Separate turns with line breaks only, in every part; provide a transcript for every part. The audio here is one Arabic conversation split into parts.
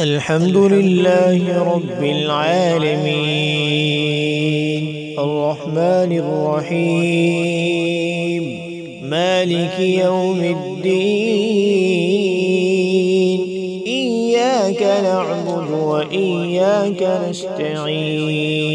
الحمد لله رب العالمين الرحمن الرحيم مالك يوم الدين إياك نعبد وإياك نستعين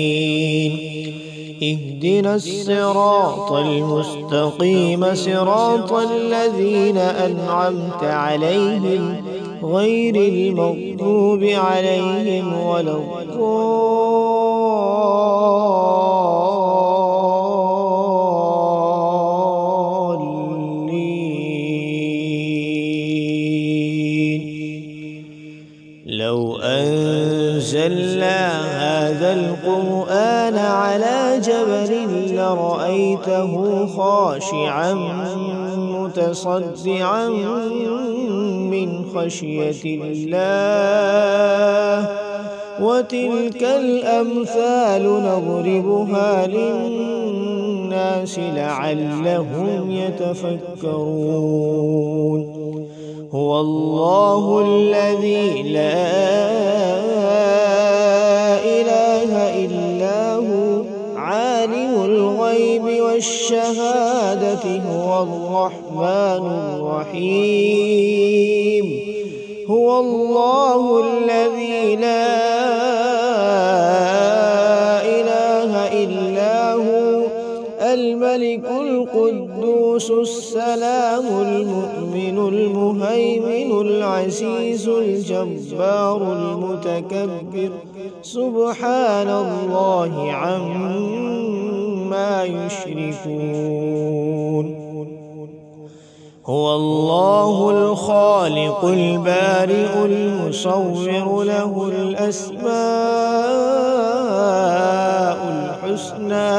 اهدنا الصراط المستقيم صراط الذين أنعمت عليهم غير المغضوب عليهم ولا الضالين. لو أنزلنا هذا القرآن على جبل لرأيته خاشعا متصدعا من خشية الله وتلك الأمثال نضربها للناس لعلهم يتفكرون. هو الله الذي لا إله إلا هو عالم الغيب والشهادة هو الرحمن الرحيم. هو الله الذي لا إله إلا هو الملك القدوس السلام المؤمن المهيمن العزيز الجبار المتكبر سبحان الله عما يشركون. هو الله الخالق البارئ المصور له الأسماء الحسنى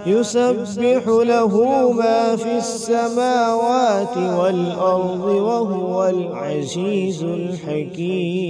يسبح له ما في السماوات والأرض وهو العزيز الحكيم.